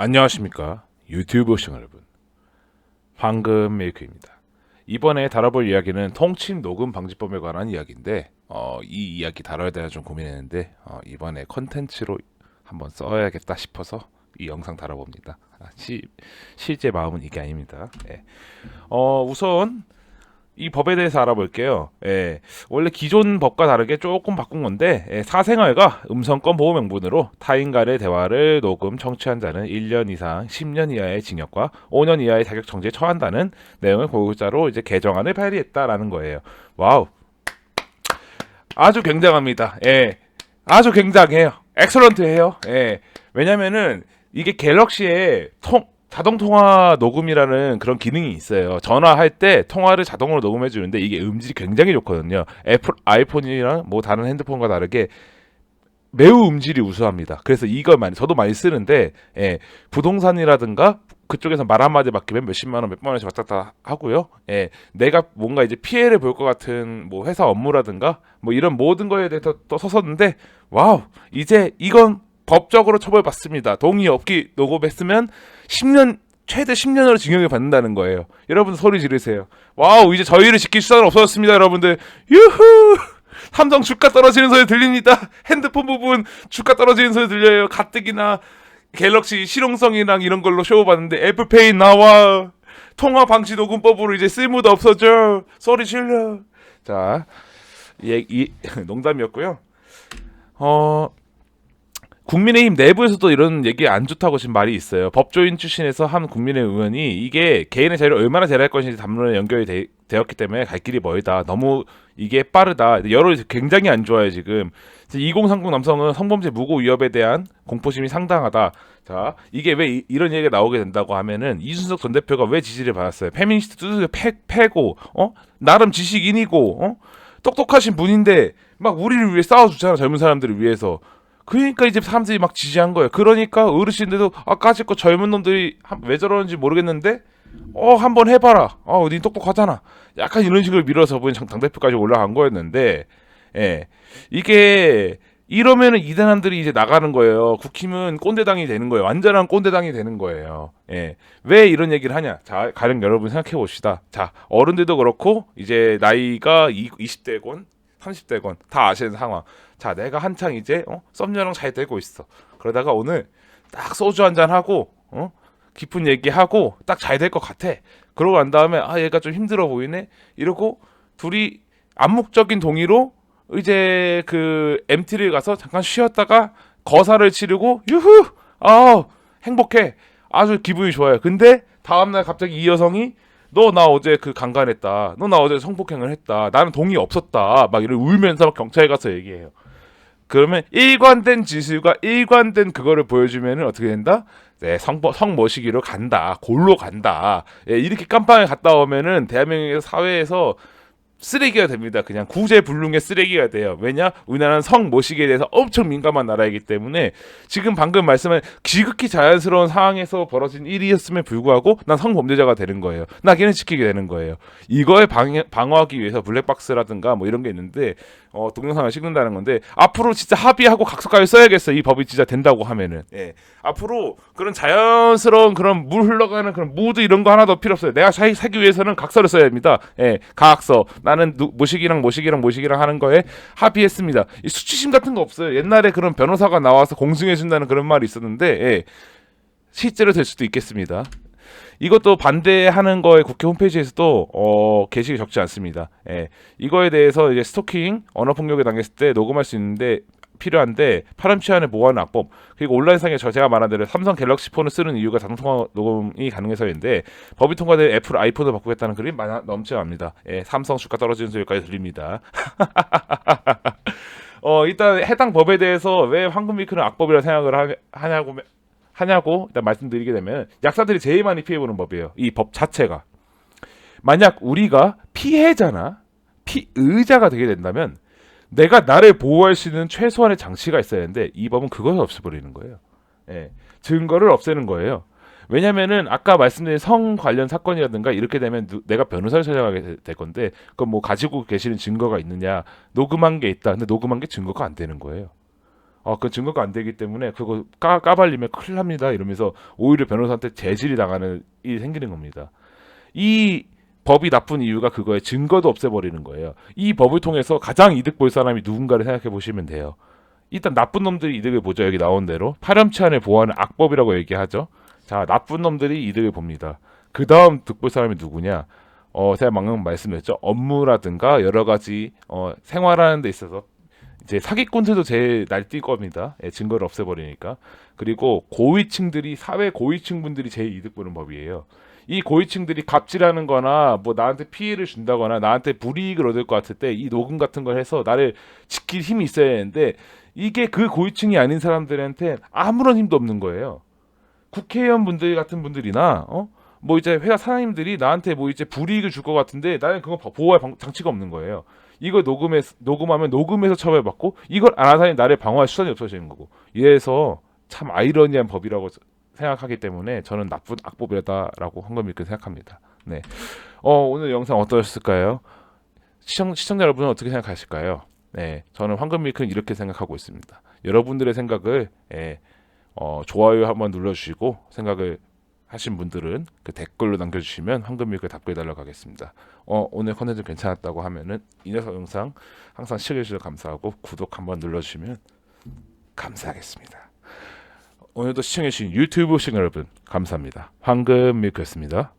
안녕하십니까 유튜브 시청자 여러분, 황금 메이크입니다. 이번에 다뤄볼 이야기는 통침 녹음 방지법에 관한 이야기인데 이 이야기 다뤄야 되나 좀 고민했는데 이번에 컨텐츠로 한번 써야겠다 싶어서 이 영상 다뤄봅니다. 실제 마음은 이게 아닙니다. 우선 이 법에 대해서 알아볼게요. 원래 기존 법과 다르게 조금 바꾼 건데, 사생활과 음성권 보호 명분으로 타인 간의 대화를 녹음 청취한 자는 1년 이상 10년 이하의 징역과 5년 이하의 자격 정지에 처한다는 내용을 고유자로 이제 개정안을 발의했다라는 거예요. 와우, 아주 굉장합니다. 아주 굉장해요. 엑설런트해요. 왜냐면은 이게 갤럭시에 자동 통화 녹음이라는 그런 기능이 있어요. 전화할 때 통화를 자동으로 녹음해 주는데 이게 음질이 굉장히 좋거든요. 애플 아이폰이랑 뭐 다른 핸드폰과 다르게 매우 음질이 우수합니다. 그래서 이걸 저도 많이 쓰는데, 부동산이라든가 그쪽에서 말 한마디 맡기면 몇십만 원, 몇만 원씩 왔다 갔다 하고요. 내가 뭔가 이제 피해를 볼 것 같은 뭐 회사 업무라든가 뭐 이런 모든 거에 대해서 또 섰었는데, 와우, 이제 이건 법적으로 처벌받습니다. 동의 없기 녹음했으면 10년, 최대 10년으로 징역을 받는다는 거예요. 여러분 소리 지르세요. 와우, 이제 저희를 지킬 수단은 없어졌습니다, 여러분들. 유후! 삼성 주가 떨어지는 소리 들립니다. 핸드폰 부분 주가 떨어지는 소리 들려요. 가뜩이나 갤럭시 실용성이랑 이런 걸로 쇼 봤는데 애플페이 나와. 통화 방지 녹음법으로 이제 쓸모도 없어져. 소리 질러. 자, 농담이었고요. 국민의힘 내부에서도 이런 얘기 안 좋다고 지금 말이 있어요. 법조인 출신에서 한 국민의힘 의원이 이게 개인의 자유를 얼마나 제한할 것인지 담론에 연결이 되었기 때문에 갈 길이 멀다. 너무 이게 빠르다. 여론이 굉장히 안 좋아요 지금. 2030 남성은 성범죄 무고 위협에 대한 공포심이 상당하다. 자, 이게 왜 이런 얘기가 나오게 된다고 하면은 이준석 전 대표가 왜 지지를 받았어요? 페미니스트 두드려 패고, 나름 지식인이고, 똑똑하신 분인데 막 우리를 위해 싸워주잖아, 젊은 사람들을 위해서. 그러니까 이제 사람들이 막 지지한 거예요. 그러니까 어르신들도 까짓 거 젊은 놈들이 왜 저러는지 모르겠는데 한번 해봐라. 니 똑똑하잖아. 약간 이런 식으로 밀어서 보니 당대표까지 올라간 거였는데, 이게 이러면은 이 사람들이 이제 나가는 거예요. 국힘은 꼰대당이 되는 거예요. 완전한 꼰대당이 되는 거예요. 왜 이런 얘기를 하냐? 자, 가령 여러분 생각해 봅시다. 자, 어른들도 그렇고 이제 나이가 20대건 30대건 다 아시는 상황. 자, 내가 한창 이제 썸녀랑 잘 되고 있어. 그러다가 오늘 딱 소주 한잔 하고 깊은 얘기하고 딱 잘 될 것 같아. 그러고 난 다음에 얘가 좀 힘들어 보이네. 이러고 둘이 암묵적인 동의로 이제 그 MT를 가서 잠깐 쉬었다가 거사를 치르고 유후, 행복해. 아주 기분이 좋아요. 근데 다음날 갑자기 이 여성이 너 나 어제 그 강간했다. 너 나 어제 성폭행을 했다. 나는 동의 없었다. 막 이런 울면서 막 경찰에 가서 얘기해요. 그러면 일관된 지술과 일관된 그거를 보여주면은 어떻게 된다? 네, 성모시기로 간다. 골로 간다. 이렇게 깜빵에 갔다 오면은 대한민국 사회에서 쓰레기가 됩니다. 그냥 구제불능의 쓰레기가 돼요. 왜냐? 우리나라는 성모시기에 대해서 엄청 민감한 나라이기 때문에 지금 방금 말씀한 지극히 자연스러운 상황에서 벌어진 일이었음에 불구하고 난 성범죄자가 되는 거예요. 낙인을 찍히게 되는 거예요. 이거에 방어하기 위해서 블랙박스라든가 뭐 이런 게 있는데 동영상을 찍는다는 건데, 앞으로 진짜 합의하고 각서까지 써야겠어. 이 법이 진짜 된다고 하면은. 앞으로 그런 자연스러운 그런 물 흘러가는 그런 무드 이런 거 하나도 필요 없어요. 내가 살기 위해서는 각서를 써야 됩니다. 각서. 나는 모시기랑 하는 거에 합의했습니다. 이 수치심 같은 거 없어요. 옛날에 그런 변호사가 나와서 공증해준다는 그런 말이 있었는데, 실제로 될 수도 있겠습니다. 이것도 반대하는 거에 국회 홈페이지에서도 게시가 적지 않습니다. 이거에 대해서 이제 스토킹, 언어 폭력에 당했을 때 녹음할 수 있는데 필요한데 파렴치 않은 보호하는 악법, 그리고 온라인상에 제가 말한 대로 삼성 갤럭시 폰을 쓰는 이유가 자동통화 녹음이 가능해서인데, 법이 통과된 애플 아이폰을 바꾸겠다는 글이 넘쳐납니다. 삼성 주가 떨어지는 소리까지 들립니다. 일단 해당 법에 대해서 왜 황금미크는 악법이라 생각을 하냐고 일단 말씀드리게 되면, 약사들이 제일 많이 피해보는 법이에요. 이 법 자체가. 만약 우리가 피해자나 피의자가 되게 된다면 내가 나를 보호할 수 있는 최소한의 장치가 있어야 하는데, 이 법은 그것을 없애버리는 거예요. 증거를 없애는 거예요. 왜냐면은 아까 말씀드린 성 관련 사건이라든가 이렇게 되면 내가 변호사를 찾아가게 될 건데, 그건 뭐 가지고 계시는 증거가 있느냐, 녹음한 게 있다. 근데 녹음한 게 증거가 안 되는 거예요. 그 증거가 안 되기 때문에 그거 까발리면 큰일 납니다. 이러면서 오히려 변호사한테 재질이 나가는 일이 생기는 겁니다. 이 법이 나쁜 이유가 그거에 증거도 없애버리는 거예요. 이 법을 통해서 가장 이득 볼 사람이 누군가를 생각해 보시면 돼요. 일단 나쁜 놈들이 이득을 보죠. 여기 나온 대로 파렴치한을 보호하는 악법이라고 얘기하죠. 자, 나쁜 놈들이 이득을 봅니다. 그 다음 득 볼 사람이 누구냐? 제가 방금 말씀드렸죠. 업무라든가 여러 가지 생활하는 데 있어서 이제 사기꾼들도 제일 날뛸 겁니다. 예, 증거를 없애버리니까. 그리고 고위층들이 사회 고위층 분들이 제일 이득 보는 법이에요. 이 고위층들이 갑질하는 거나 뭐 나한테 피해를 준다거나 나한테 불이익을 얻을 것 같을 때 이 녹음 같은 걸 해서 나를 지킬 힘이 있어야 되는데 이게 그 고위층이 아닌 사람들한테 아무런 힘도 없는 거예요. 국회의원 분들 같은 분들이나 뭐 이제 회사 사장님들이 나한테 뭐 이제 불이익을 줄 것 같은데 나는 그거 보호할 장치가 없는 거예요. 이걸 녹음하면 녹음해서 처벌받고 이걸 안 하다니 나를 방어할 수단이 없어지는 거고. 이래서 참 아이러니한 법이라고 생각하기 때문에 저는 나쁜 악법이다라고 황금익을 생각합니다. 네. 오늘 영상 어떠셨을까요? 시청자 여러분은 어떻게 생각하실까요? 네, 저는 황금밀크는 이렇게 생각하고 있습니다. 여러분들의 생각을 좋아요 한번 눌러주시고 생각을 하신 분들은 그 댓글로 남겨주시면 황금밀크 답글해달라고 하겠습니다. 오늘 컨텐츠 괜찮았다고 하면은 이 녀석 영상 항상 시청해주셔서 감사하고 구독 한번 눌러주시면 감사하겠습니다. 오늘도 시청해주신 유튜브 시청자 여러분 감사합니다. 황금밀크였습니다.